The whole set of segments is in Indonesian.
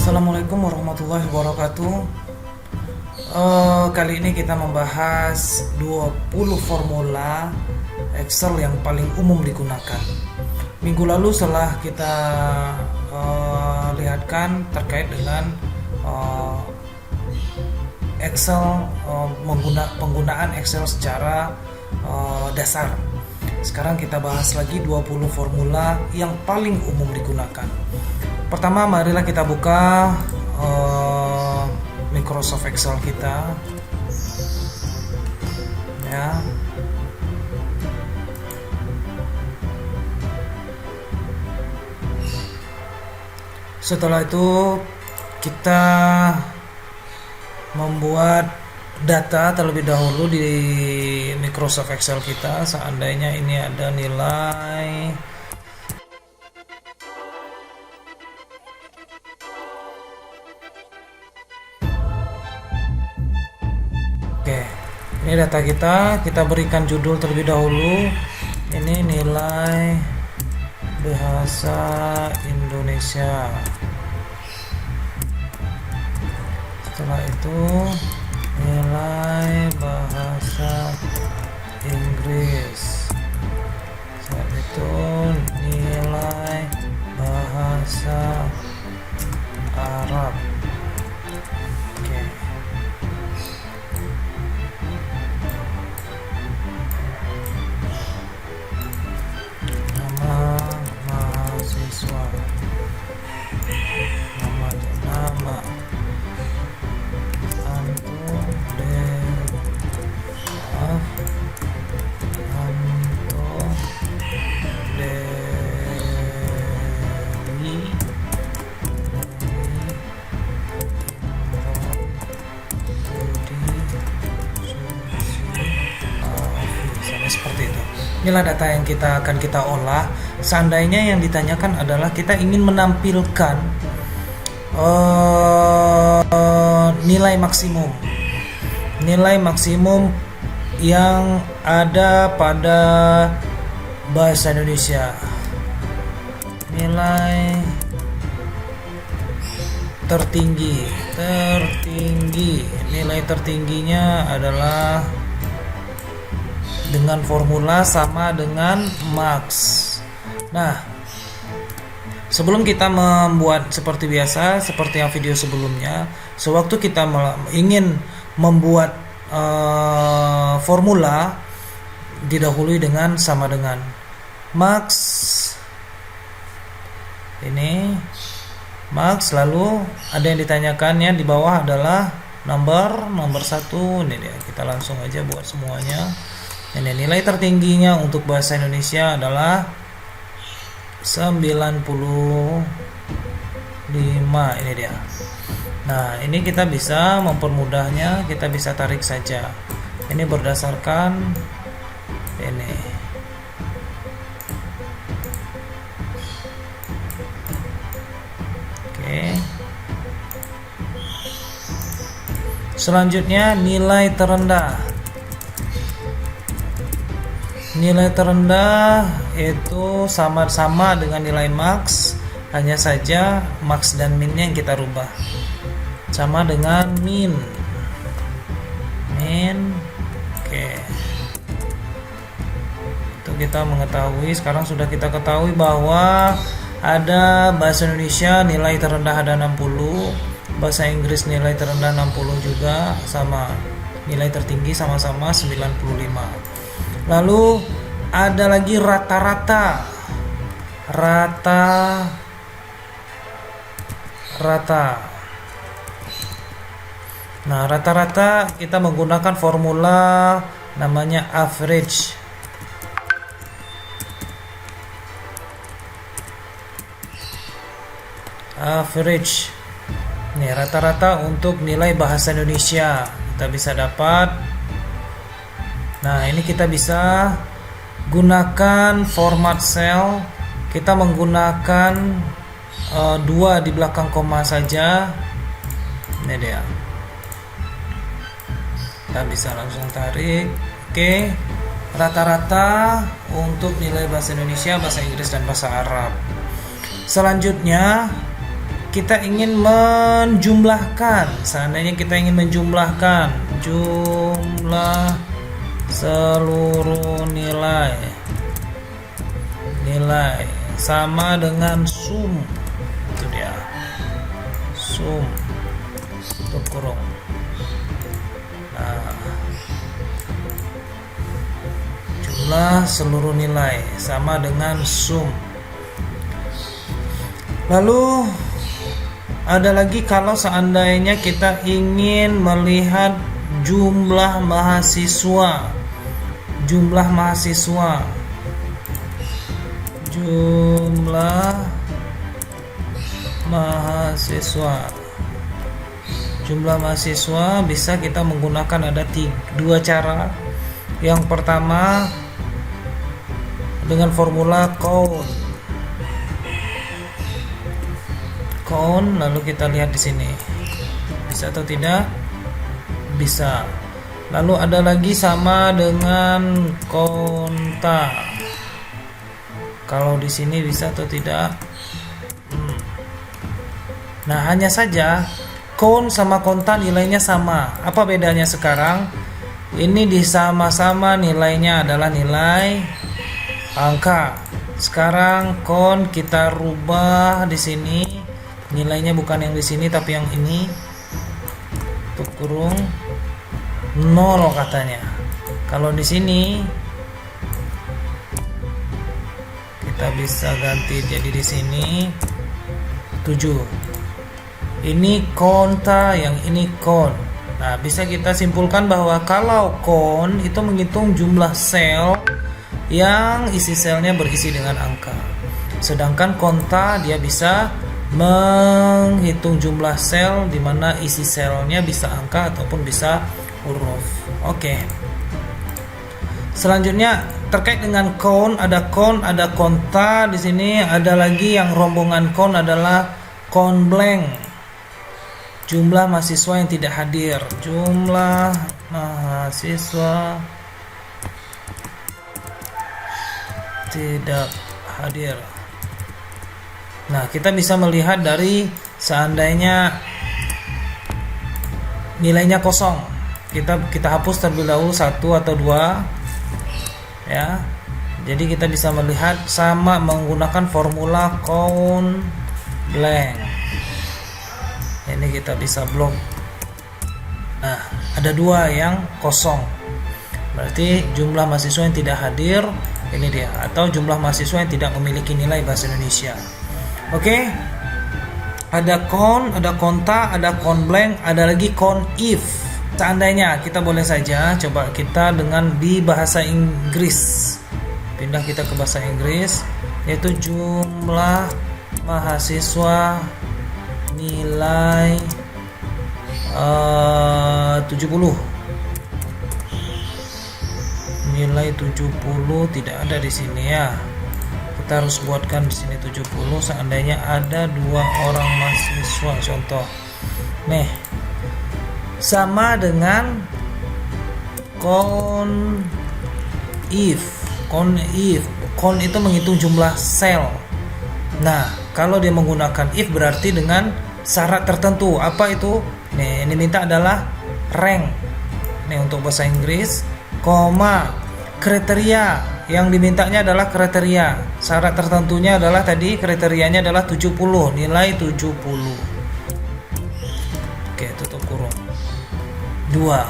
Assalamualaikum warahmatullahi wabarakatuh. Kali ini kita membahas 20 formula Excel yang paling umum digunakan. Minggu lalu setelah kita lihatkan terkait dengan Excel, penggunaan Excel secara dasar. Sekarang kita bahas lagi 20 formula yang paling umum digunakan. Pertama, marilah kita buka Microsoft Excel kita, ya. Setelah itu kita membuat data terlebih dahulu di Microsoft Excel kita. Seandainya ini ada nilai ini data kita berikan judul terlebih dahulu. Ini nilai bahasa Indonesia. Setelah itu nilai bahasa Inggris. Setelah itu nilai bahasa Arab. Seperti itu. Inilah data yang akan kita olah. Seandainya yang ditanyakan adalah kita ingin menampilkan nilai maksimum yang ada pada bahasa Indonesia. Nilai tertingginya adalah dengan formula sama dengan max. Nah, sebelum kita membuat seperti biasa, seperti yang video sebelumnya, sewaktu kita ingin membuat formula, didahului dengan sama dengan max. Ini max, lalu ada yang ditanyakannya di bawah adalah nomor 1. Ini dia, kita langsung aja buat semuanya. Ini nilai tertingginya untuk bahasa Indonesia adalah 95. Ini dia. Nah, ini kita bisa mempermudahnya, kita bisa tarik saja. Ini berdasarkan ini. Oke. Selanjutnya nilai terendah. Nilai terendah itu sama-sama dengan nilai max, hanya saja max dan minnya yang kita rubah. Sama dengan min. Oke. Itu kita mengetahui, sekarang sudah kita ketahui bahwa ada bahasa Indonesia nilai terendah ada 60, bahasa Inggris nilai terendah 60 juga, sama. Nilai tertinggi sama-sama 95. Lalu ada lagi rata-rata. Nah, rata-rata kita menggunakan formula namanya average. Nih, rata-rata untuk nilai bahasa Indonesia kita bisa dapat. Nah, ini kita bisa gunakan format cell. Kita menggunakan 2 di belakang koma saja. Ini dia. Kita bisa langsung tarik. Oke. Rata-rata untuk nilai bahasa Indonesia, bahasa Inggris, dan bahasa Arab. Selanjutnya kita ingin menjumlahkan. Seandainya kita ingin menjumlahkan jumlah seluruh nilai sama dengan sum, itu dia, sum tutup kurung. Nah, jumlah seluruh nilai sama dengan sum. Lalu ada lagi kalau seandainya kita ingin melihat jumlah mahasiswa. Jumlah mahasiswa bisa kita menggunakan ada dua cara. Yang pertama dengan formula count, lalu kita lihat di sini bisa atau tidak, bisa. Lalu ada lagi sama dengan konta. Kalau di sini bisa atau tidak? Nah, hanya saja count sama konta nilainya sama. Apa bedanya sekarang? Ini disama-sama nilainya adalah nilai angka. Sekarang count kita rubah di sini. Nilainya bukan yang di sini tapi yang ini. Tutup kurung 0 katanya. Kalau di sini kita bisa ganti jadi di sini 7. Ini konta, yang ini count. Nah, bisa kita simpulkan bahwa kalau count itu menghitung jumlah sel yang isi selnya berisi dengan angka. Sedangkan konta dia bisa menghitung jumlah sel di mana isi selnya bisa angka ataupun bisa huruf. Oke. Selanjutnya terkait dengan count, ada konta di sini, ada lagi yang rombongan count adalah count blank. Jumlah mahasiswa yang tidak hadir. Jumlah mahasiswa tidak hadir. Nah, kita bisa melihat dari seandainya nilainya kosong, kita hapus terlebih dahulu 1 atau 2 ya. Jadi kita bisa melihat sama menggunakan formula count blank. Ini kita bisa blok. Nah, ada 2 yang kosong. Berarti jumlah mahasiswa yang tidak hadir ini dia, atau jumlah mahasiswa yang tidak memiliki nilai bahasa Indonesia. Oke. Ada count, ada konta, ada count blank, ada lagi count if. Seandainya kita boleh saja coba kita dengan di bahasa Inggris. Pindah kita ke bahasa Inggris, yaitu jumlah mahasiswa nilai 70. Nilai 70 tidak ada di sini ya. Kita harus buatkan di sini 70. Seandainya ada 2 orang mahasiswa contoh. Nih. Sama dengan count if. Count itu menghitung jumlah sel. Nah, kalau dia menggunakan if berarti dengan syarat tertentu. Apa itu? Nih, ini minta adalah rank. Nih untuk bahasa Inggris, koma, kriteria. Yang dimintanya adalah kriteria. Syarat tertentunya adalah tadi kriterianya adalah 70, nilai 70. Oke, tutup kurung. 2.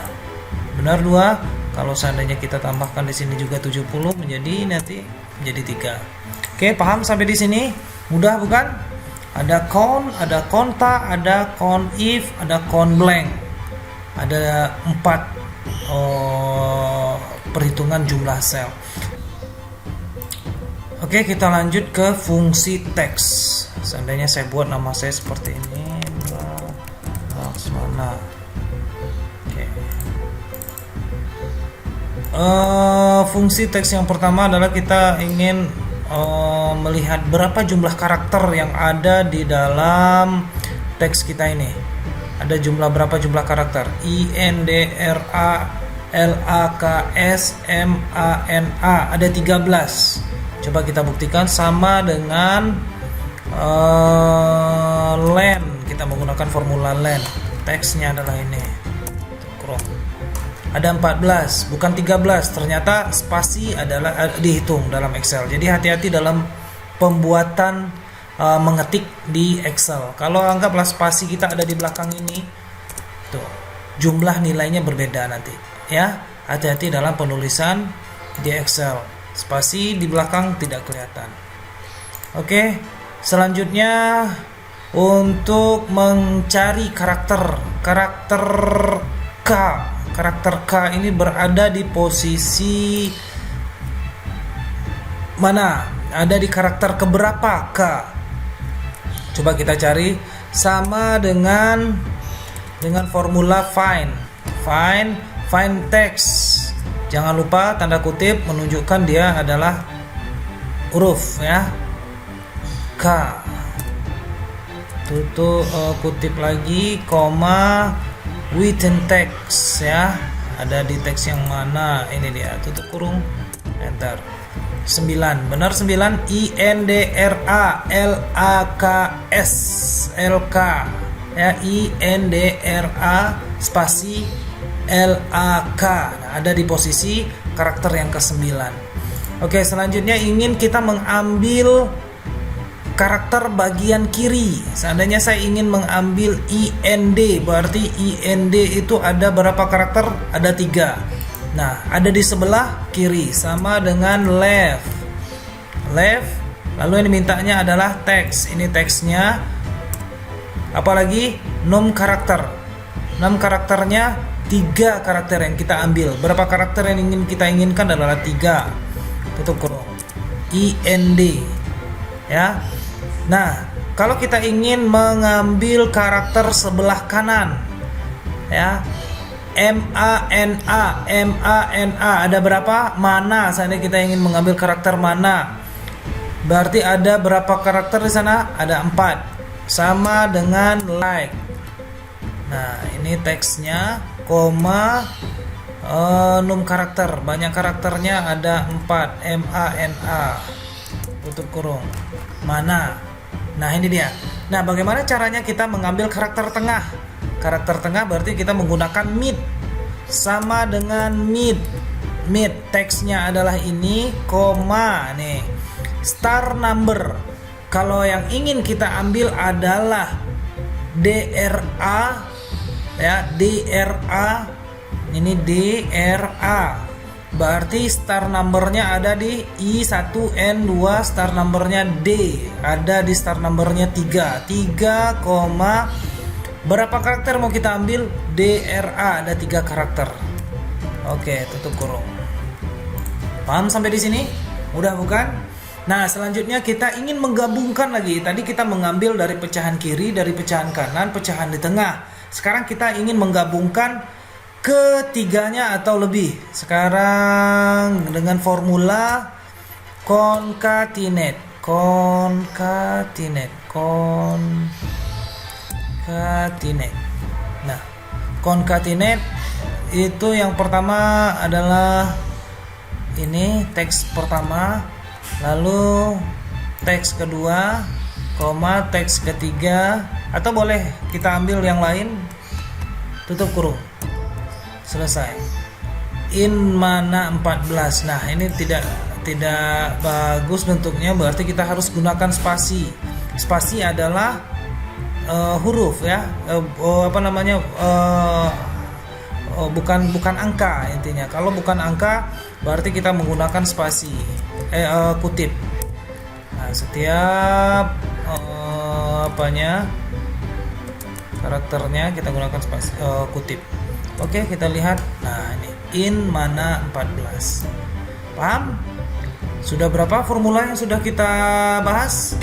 Benar 2. Kalau seandainya kita tambahkan di sini juga 70 menjadi nanti menjadi 3. Oke, paham sampai di sini? Mudah bukan? Ada count, ada konta, ada count if, ada count blank. Ada 4 perhitungan jumlah sel. Oke, kita lanjut ke fungsi teks. Seandainya saya buat nama saya seperti ini, Laksmana. Oke. Fungsi teks yang pertama adalah kita ingin melihat berapa jumlah karakter yang ada di dalam teks kita ini. Ada berapa jumlah karakter? INDRALAKSMANA ada 13. Coba kita buktikan sama dengan len, kita menggunakan formula len. Teksnya adalah ini. Kurung. Ada 14, bukan 13. Ternyata spasi adalah dihitung dalam Excel. Jadi hati-hati dalam pembuatan mengetik di Excel. Kalau anggaplah spasi kita ada di belakang ini, tuh, jumlah nilainya berbeda nanti. Ya, hati-hati dalam penulisan di Excel. Spasi di belakang tidak kelihatan. Oke, selanjutnya untuk mencari karakter K. Karakter K ini berada di posisi mana? Ada di karakter keberapa K? Coba kita cari sama dengan formula find text. Jangan lupa tanda kutip menunjukkan dia adalah huruf ya. K. Tutup kutip lagi, koma, within text ya. Ada di teks yang mana? Ini dia, tutup kurung, enter. 9, benar 9. INDRALAKS ya, INDRA spasi LAK. Nah, ada di posisi karakter yang ke-9. Oke, selanjutnya ingin kita mengambil karakter bagian kiri. Seandainya saya ingin mengambil IND, berarti IND itu ada berapa karakter? Ada 3. Nah, ada di sebelah kiri, sama dengan left, lalu yang dimintanya adalah teks. Ini teksnya. Apalagi 6 karakter. 6 karakternya 3 karakter yang kita ambil. Berapa karakter yang kita inginkan adalah 3. Tutup kurung. IND ya. Nah, kalau kita ingin mengambil karakter sebelah kanan ya, MANA ada berapa? Mana? Seandainya kita ingin mengambil karakter mana, berarti ada berapa karakter di sana? Ada 4. Sama dengan like. Nah, ini teksnya, koma, 6 karakter. Banyak karakternya, ada 4. MANA. Tutup kurung. Mana? Nah, ini dia. Nah, bagaimana caranya kita mengambil karakter tengah? Karakter tengah berarti kita menggunakan mid. Sama dengan mid. Teksnya adalah ini, koma nih. Star number. Kalau yang ingin kita ambil adalah DRA ya, DRA. Ini DRA. Berarti star numbernya ada di I1N2, star numbernya D. Ada di star numbernya 3, berapa karakter mau kita ambil? DRA ada 3 karakter. Oke, tutup kurung. Paham sampai di sini? Mudah bukan? Nah, selanjutnya kita ingin menggabungkan lagi. Tadi kita mengambil dari pecahan kiri, dari pecahan kanan, pecahan di tengah. Sekarang kita ingin menggabungkan ketiganya atau lebih. Sekarang dengan formula concatenate. Nah, concatenate itu yang pertama adalah ini teks pertama, lalu teks kedua, koma, teks ketiga, atau boleh kita ambil yang lain, tutup kurung, selesai. In mana 14. Nah, ini tidak bagus bentuknya, berarti kita harus gunakan spasi. Spasi adalah huruf ya, bukan angka intinya. Kalau bukan angka berarti kita menggunakan spasi, kutip. Nah, setiap karakternya kita gunakan spasi, kutip. Oke, kita lihat. Nah, ini in mana 14. Paham? Sudah berapa formula yang sudah kita bahas?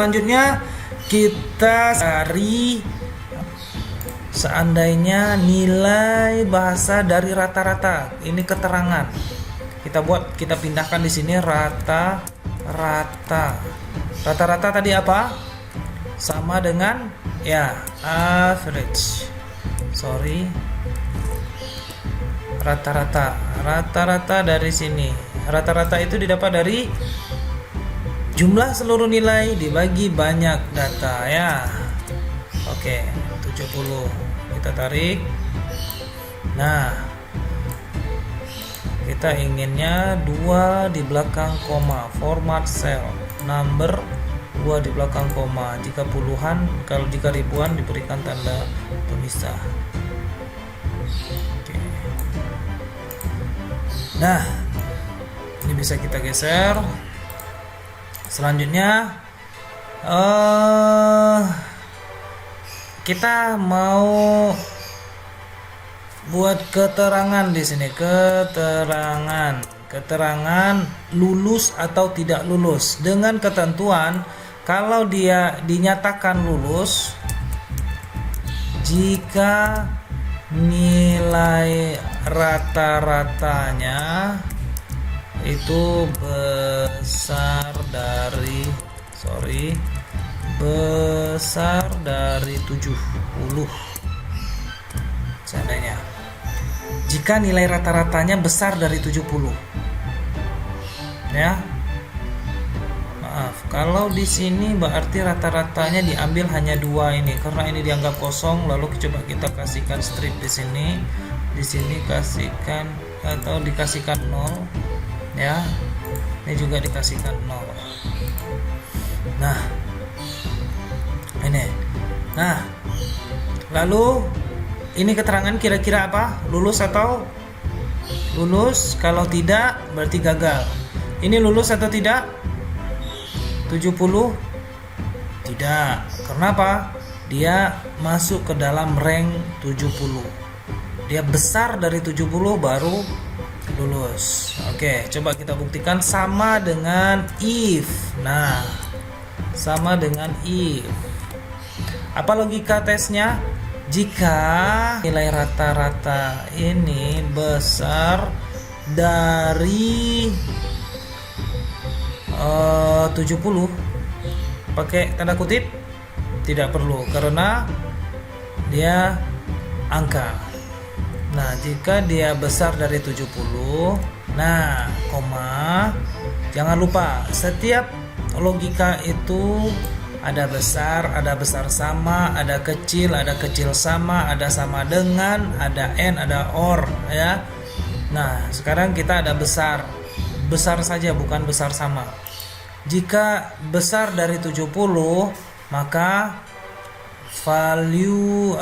selanjutnya kita cari seandainya nilai bahasa dari rata-rata. Ini keterangan. Kita pindahkan di sini rata-rata. Rata-rata tadi apa? Sama dengan ya average. Rata-rata dari sini. Rata-rata itu didapat dari jumlah seluruh nilai dibagi banyak data ya. Oke, 70. Kita tarik. Nah, kita inginnya 2 di belakang koma, format cell, number 2 di belakang koma. Jika puluhan, kalau jika ribuan diberikan tanda pemisah. Oke. Nah, ini bisa kita geser. Selanjutnya kita mau buat keterangan di sini, keterangan lulus atau tidak lulus dengan ketentuan kalau dia dinyatakan lulus jika nilai rata-ratanya itu besar dari 70. Seandainya jika nilai rata-ratanya besar dari 70 ya. Maaf, kalau di sini berarti rata-ratanya diambil hanya 2 ini karena ini dianggap kosong. Lalu coba kita kasihkan strip di sini kasihkan atau dikasihkan 0 ya. Ini juga dikasihkan 0. Nah, ini. Nah, lalu ini keterangan kira-kira apa? Lulus atau lulus? Kalau tidak berarti gagal. Ini lulus atau tidak? 70? Tidak. Kenapa? Dia masuk ke dalam rank 70. Dia besar dari 70 baru lulus. Oke, coba kita buktikan sama dengan if. Nah, sama dengan if. Apa logika tesnya? Jika nilai rata-rata ini besar dari 70, pakai tanda kutip? Tidak perlu karena dia angka. Nah, jika dia besar dari 70, nah, koma, jangan lupa setiap logika itu ada besar sama, ada kecil sama, ada sama dengan, ada and, ada or ya. Nah, sekarang kita ada besar saja bukan besar sama. Jika besar dari 70, maka value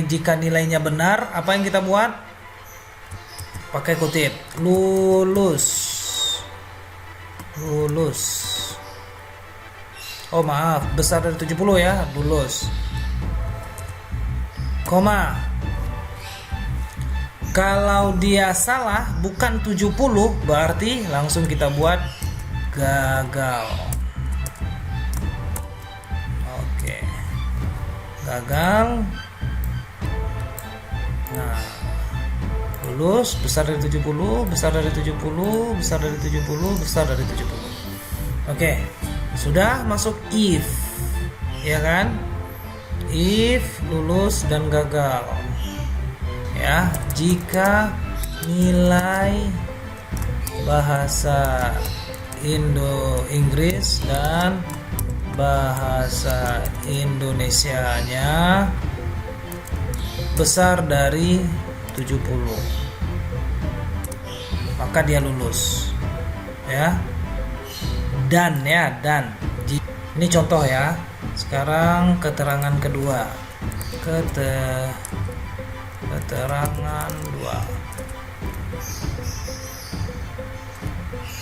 jika nilainya benar, apa yang kita buat? Pakai kutip, lulus. Oh maaf, besar dari 70 ya, lulus. Koma. Kalau dia salah bukan 70, berarti langsung kita buat gagal. Oke. Gagal. Nah, lulus, besar dari 70, besar dari 70, besar dari 70, besar dari 70. Oke. Sudah masuk if, ya kan? If lulus dan gagal, ya. Jika nilai bahasa Inggris dan bahasa Indonesianya besar dari 70, maka dia lulus, ya. Dan ini contoh ya. Sekarang keterangan kedua. Keterangan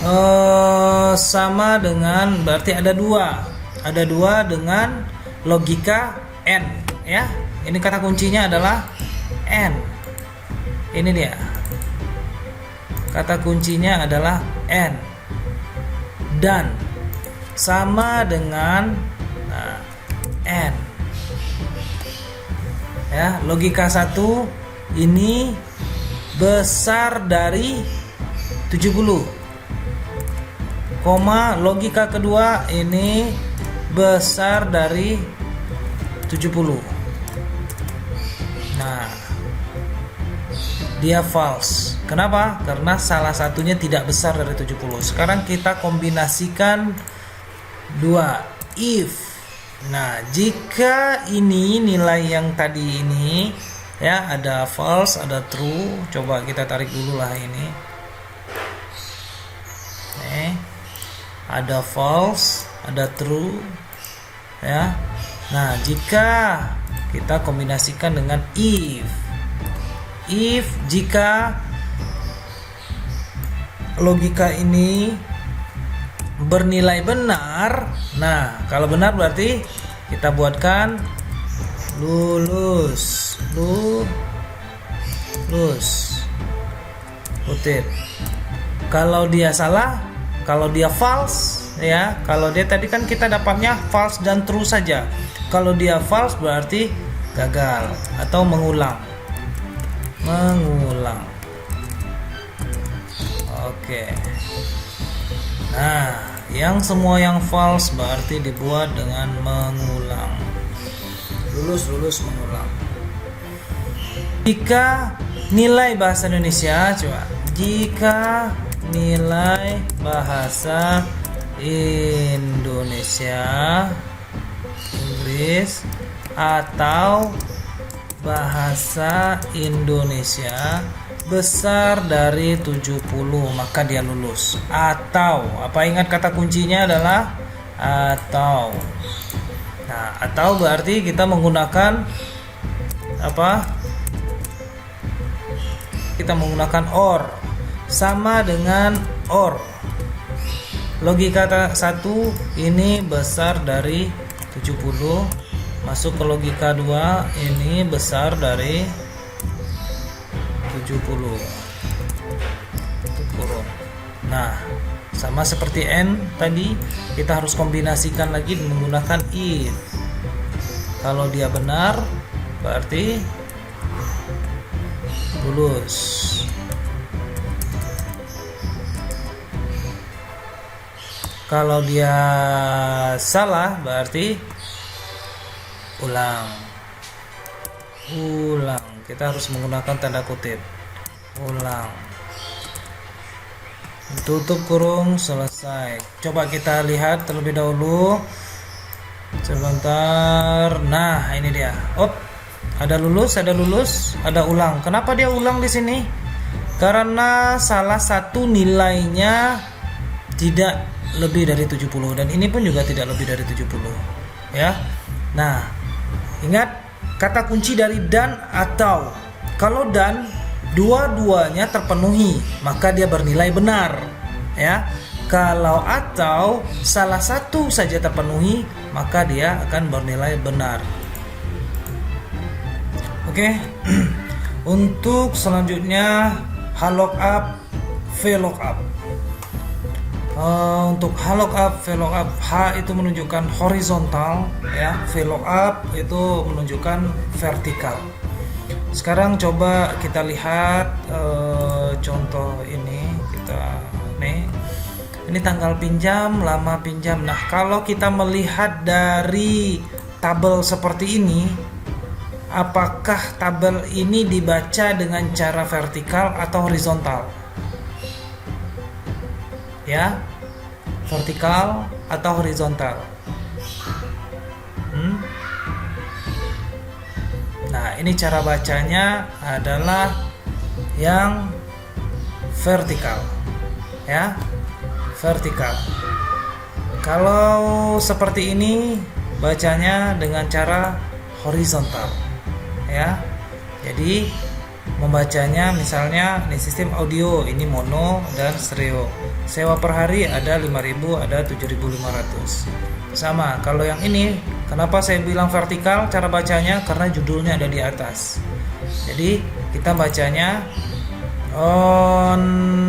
2. Sama dengan berarti ada 2 dengan logika n ya. Ini kata kuncinya adalah n. Ini dia. Kata kuncinya adalah n. Dan sama dengan N. Ya, logika 1 ini besar dari 70. Logika kedua ini besar dari 70. Nah, dia false. Kenapa? Karena salah satunya tidak besar dari 70. Sekarang kita kombinasikan dua. If. Nah, jika ini nilai yang tadi ini ya, ada false, ada true. Coba kita tarik dulu lah ini. Ada false, ada true. Ya. Nah, jika kita kombinasikan dengan if. If jika logika ini bernilai benar, nah kalau benar berarti kita buatkan lulus kutip. Kalau dia salah, kalau dia false ya, kalau dia tadi kan kita dapatnya false dan true saja. Kalau dia false berarti gagal atau mengulang. Oke. Nah, yang semua yang false berarti dibuat dengan mengulang. Lulus mengulang. Jika nilai bahasa Indonesia, coba. Jika nilai bahasa Indonesia, Inggris atau bahasa Indonesia besar dari 70, maka dia lulus. Atau, apa ingat kata kuncinya adalah atau. Nah, atau berarti kita menggunakan apa? Kita menggunakan or. Sama dengan or. Logika 1 ini besar dari 70. Masuk ke logika 2, ini besar dari 70. Kurung. Nah, sama seperti N tadi, kita harus kombinasikan lagi menggunakan if. Kalau dia benar, berarti lulus. Kalau dia salah, berarti ulang. Kita harus menggunakan tanda kutip. Ulang. Tutup kurung, selesai. Coba kita lihat terlebih dahulu. Sebentar. Nah, ini dia. Ada lulus, ada ulang. Kenapa dia ulang di sini? Karena salah satu nilainya tidak lebih dari 70 dan ini pun juga tidak lebih dari 70. Ya. Nah, ingat kata kunci dari dan atau. Kalau dan dua-duanya terpenuhi, maka dia bernilai benar, ya. Kalau atau salah satu saja terpenuhi, maka dia akan bernilai benar. Oke. Untuk selanjutnya HLOOKUP, VLOOKUP. Untuk HLOOKUP, VLOOKUP, H itu menunjukkan horizontal, ya. VLOOKUP itu menunjukkan vertikal. Sekarang coba kita lihat contoh ini. Ini tanggal pinjam, lama pinjam. Nah, kalau kita melihat dari tabel seperti ini, apakah tabel ini dibaca dengan cara vertikal atau horizontal? Ya, vertikal atau horizontal. Nah, ini cara bacanya adalah yang vertikal, ya, vertikal. Kalau seperti ini bacanya dengan cara horizontal, ya. Jadi membacanya misalnya ini sistem audio, ini mono dan stereo. Sewa per hari ada 5.000, ada 7.500. Sama, kalau yang ini kenapa saya bilang vertikal cara bacanya? Karena judulnya ada di atas. Jadi kita bacanya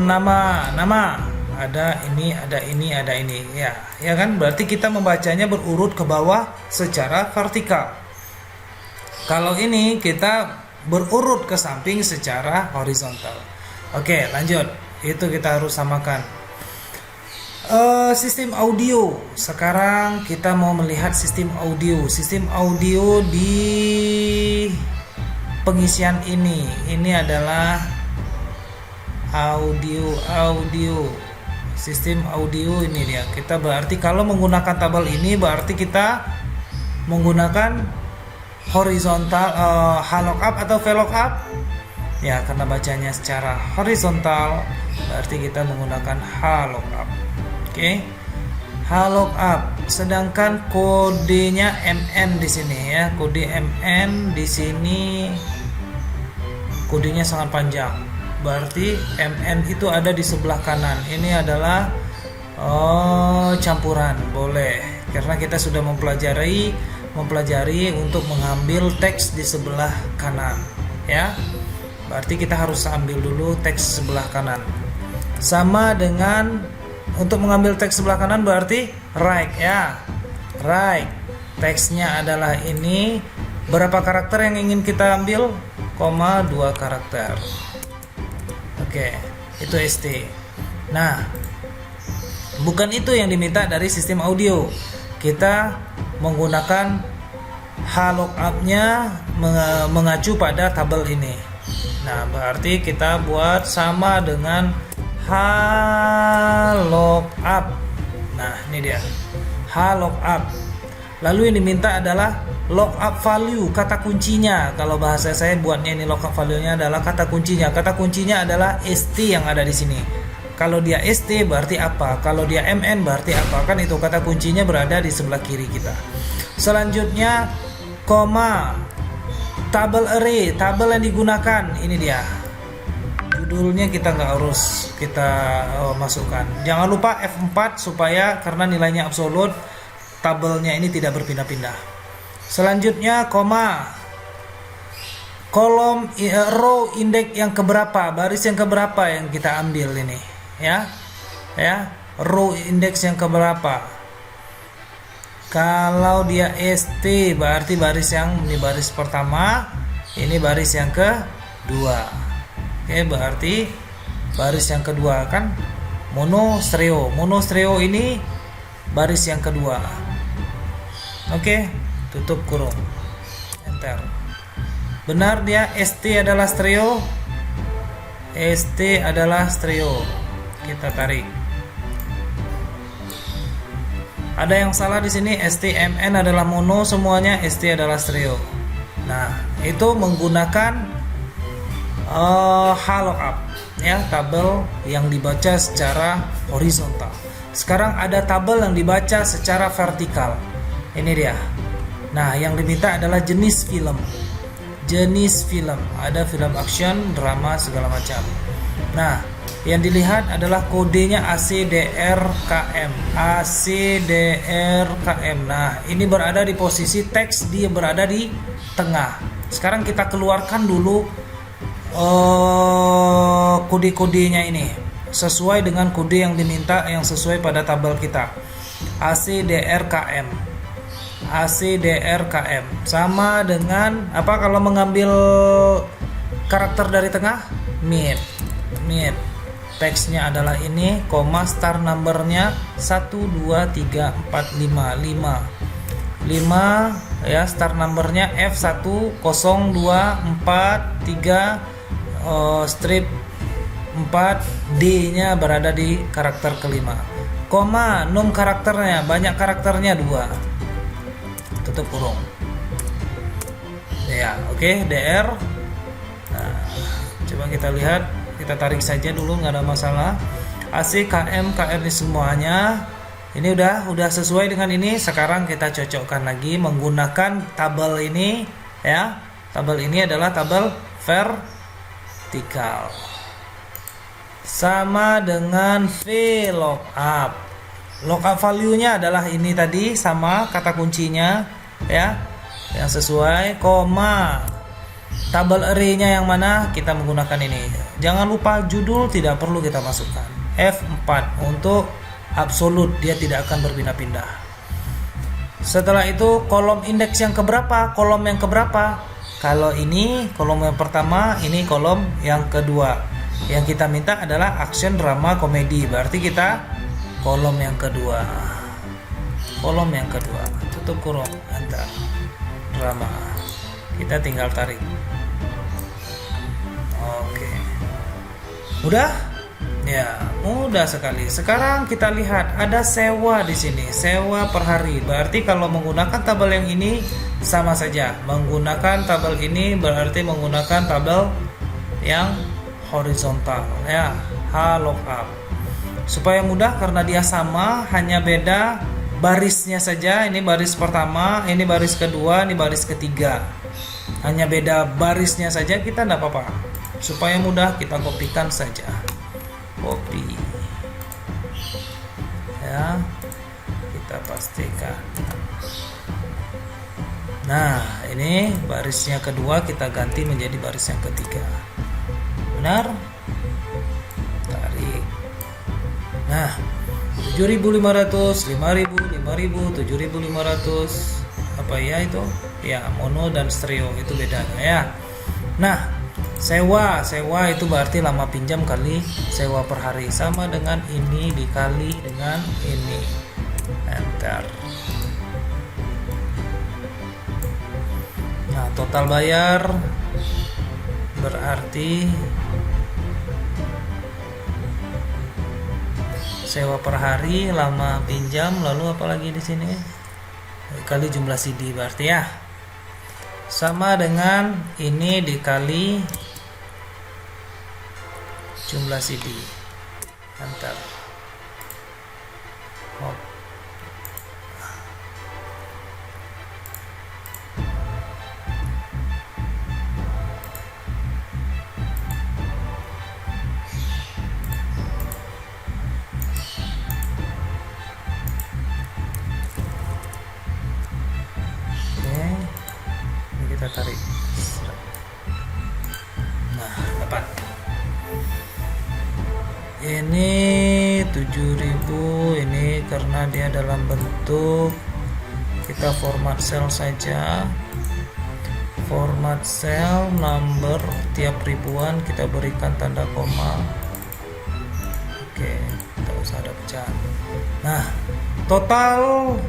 nama. ada ini, ada ini, ada ini, ya kan? Berarti kita membacanya berurut ke bawah secara vertikal. Kalau ini kita berurut ke samping secara horizontal. Oke, lanjut. Itu kita harus samakan. Sistem audio. Sekarang kita mau melihat sistem audio. Sistem audio di pengisian ini. Ini adalah audio. Sistem audio ini dia. Kita berarti kalau menggunakan tabel ini berarti kita menggunakan horizontal H-lookup atau V-lookup. Ya, karena bacanya secara horizontal berarti kita menggunakan H-lookup. Oke. H-lookup. Sedangkan kodenya MN di sini ya. Kode MN di sini kodenya sangat panjang. Berarti MN itu ada di sebelah kanan. Ini adalah campuran, boleh. Karena kita sudah mempelajari untuk mengambil teks di sebelah kanan, ya. Berarti kita harus ambil dulu teks sebelah kanan. Sama dengan untuk mengambil teks sebelah kanan berarti right, ya. Right. Teksnya adalah ini. Berapa karakter yang ingin kita ambil? 2 karakter. Oke, itu ST. Nah, bukan itu yang diminta dari sistem audio. Kita menggunakan H-lookup-nya mengacu pada tabel ini. Nah, berarti kita buat sama dengan H-lookup. Nah, ini dia. H-lookup. Lalu yang diminta adalah lookup value, kata kuncinya. Kalau bahasa saya buatnya ini lookup value-nya adalah kata kuncinya. Kata kuncinya adalah ST yang ada di sini. Kalau dia ST berarti apa? Kalau dia MN berarti apa? Kan itu kata kuncinya berada di sebelah kiri kita. Selanjutnya koma. Tabel array, tabel yang digunakan ini dia. Judulnya kita nggak harus kita masukkan. Jangan lupa F4 supaya karena nilainya absolut, tabelnya ini tidak berpindah-pindah. Selanjutnya koma. Kolom row indeks yang keberapa, baris yang keberapa yang kita ambil ini, ya. Ya, row indeks yang keberapa. Kalau dia ST berarti baris yang ini baris pertama, ini baris yang kedua. Oke, berarti baris yang kedua kan mono stereo. Mono stereo ini baris yang kedua. Oke, tutup kurung. Enter. Benar dia ST adalah stereo. ST adalah stereo. Kita tarik. Ada yang salah di sini, STMN adalah mono semuanya, ST adalah stereo. Nah, itu menggunakan H-lookup, ya, tabel yang dibaca secara horizontal. Sekarang ada tabel yang dibaca secara vertikal. Ini dia. Nah, yang diminta adalah jenis film. Jenis film, ada film action, drama, segala macam. Nah, yang dilihat adalah kodenya ACDRKM. ACDRKM. Nah, ini berada di posisi teks, dia berada di tengah. Sekarang kita keluarkan dulu kode-kodenya ini sesuai dengan kode yang diminta, yang sesuai pada tabel kita. ACDRKM. ACDRKM sama dengan apa kalau mengambil karakter dari tengah? Mid. Teksnya adalah ini, koma, start numbernya 1 2 3 4 5 ya, start numbernya F10243 strip 4, D-nya berada di karakter kelima. Koma, num karakternya, banyak karakternya 2. Tutup kurung. Ya, oke, DR. Nah, coba kita lihat, kita tarik saja dulu, nggak ada masalah. AC, KM, KR ini semuanya. Ini udah sesuai dengan ini. Sekarang kita cocokkan lagi menggunakan tabel ini, ya. Tabel ini adalah tabel vertikal. Sama dengan VLOOKUP. Lookup value-nya adalah ini tadi, sama kata kuncinya, ya. Yang sesuai, koma. Tabel array-nya yang mana? Kita menggunakan ini. Jangan lupa judul tidak perlu kita masukkan, F4 untuk absolut, dia tidak akan berpindah-pindah. Setelah itu kolom indeks yang keberapa? Kolom yang keberapa? Kalau ini kolom yang pertama, ini kolom yang kedua. Yang kita minta adalah action, drama, komedi. Berarti kita kolom yang kedua. Kolom yang kedua. Tutup kurung, enter. Drama. Kita tinggal tarik. Oke. Udah? Ya, mudah sekali. Sekarang kita lihat ada sewa di sini, sewa per hari. Berarti kalau menggunakan tabel yang ini sama saja. Menggunakan tabel ini berarti menggunakan tabel yang horizontal ya, H lookup. Supaya mudah karena dia sama, hanya beda barisnya saja. Ini baris pertama, ini baris kedua, ini baris ketiga. Hanya beda barisnya saja, kita tidak apa-apa. Supaya mudah kita kopikan saja. Copy ya, kita pastikan. Nah, ini barisnya kedua kita ganti menjadi baris yang ketiga. Benar? Tarik. Nah, 7.500, 5.000, 5.000, 7.500. Apa ya itu? Ya, mono dan stereo itu bedanya ya. Nah, sewa itu berarti lama pinjam kali sewa per hari, sama dengan ini dikali dengan ini, enter. Nah, total bayar berarti sewa per hari, lama pinjam, lalu apalagi di sini kali jumlah CD berarti ya, sama dengan ini dikali jumlah CD, enter. Hop. Oke, ini kita tarik. Nah, dapat. Ini 7.000, ini karena dia dalam bentuk, kita format cell saja. Format cell number, tiap ribuan kita berikan tanda koma. Oke, tidak usah ada pecahan. Nah, total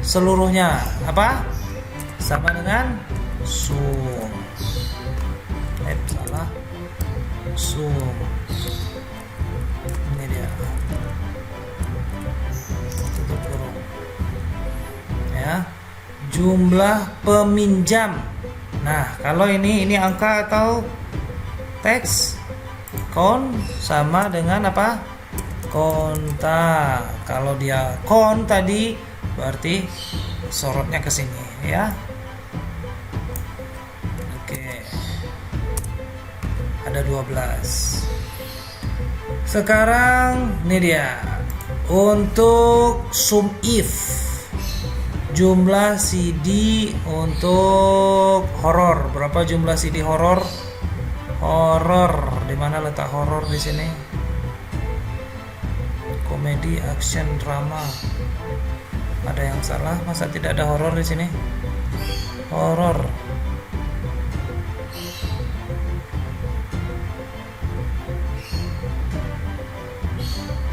seluruhnya apa? Sama dengan sum. Salah. Sum. Ini dia. Tutup kurung. Ya. Jumlah peminjam. Nah, kalau ini angka atau teks, kon sama dengan apa? Konta. Kalau dia kon tadi berarti sorotnya ke sini ya. Oke. Ada 12. Sekarang ini dia. Untuk sum if, jumlah CD untuk horor. Berapa jumlah CD horor? Horor. Di mana letak horor di sini? Komedi, action, drama. Ada yang salah? Masa tidak ada horor di sini? Horor.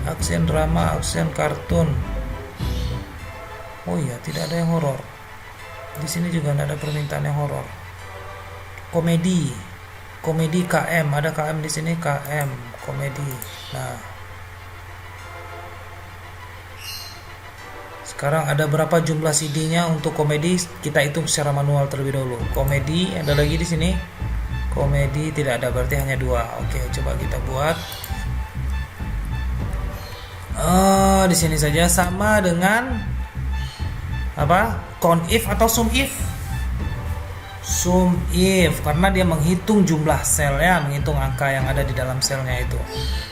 Action, drama, action, kartun. Oh iya, tidak ada yang horor. Di sini juga tidak ada permintaan yang horor. Komedi, komedi KM, ada KM di sini, KM komedi. Nah, sekarang ada berapa jumlah CD-nya untuk komedi? Kita hitung secara manual terlebih dahulu. Komedi ada lagi di sini. Komedi tidak ada, berarti hanya 2. Oke, coba kita buat. Di sini saja, sama dengan apa? Count if atau sum if? Sum if, karena dia menghitung jumlah sel ya, menghitung angka yang ada di dalam selnya itu.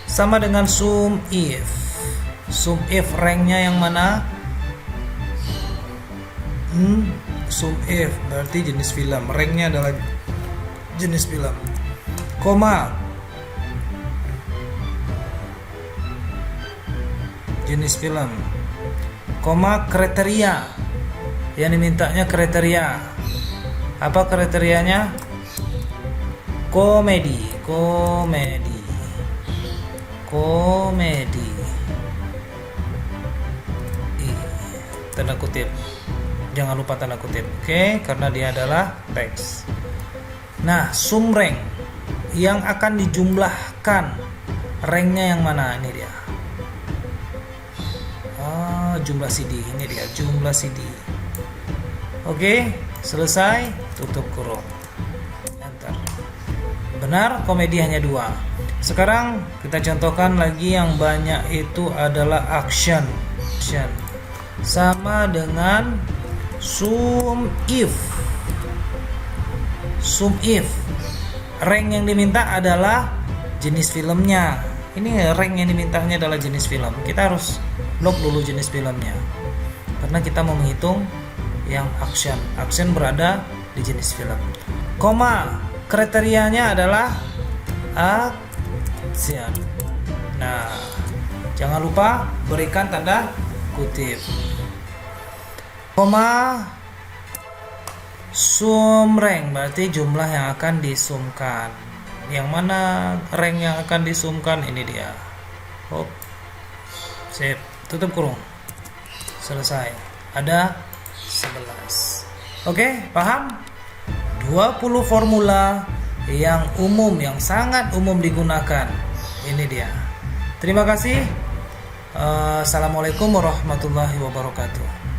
Sama dengan sum if. Sum if ranknya yang mana? Sum if berarti jenis film. Ranknya adalah jenis film. Koma. jenis film. Koma kriteria. Yang dimintanya kriteria. Apa kriterianya? Komedi. Tanda kutip. Jangan lupa tanda kutip. Oke, karena dia adalah teks. Nah, sum rank yang akan dijumlahkan, ranknya yang mana? Ini dia. Jumlah CD. Ini dia jumlah CD. Oke, selesai. Tutup kurung. Enter. Benar, komedi hanya 2. Sekarang kita contohkan lagi yang banyak itu adalah action. Sama dengan sum if. Rank yang diminta adalah jenis filmnya. Ini rank yang dimintanya adalah jenis film. Kita harus blok dulu jenis filmnya, karena kita mau menghitung yang action. Action berada di jenis film. Koma kriterianya adalah action. Nah, jangan lupa berikan tanda kutip. Koma sum rank berarti jumlah yang akan disumkan. Yang mana rank yang akan disumkan? Ini dia. Hop. Sip. Tutup kurung. Selesai. Ada 11. Oke, paham? 20 formula yang umum, yang sangat umum digunakan. Ini dia. Terima kasih. Assalamualaikum warahmatullahi wabarakatuh.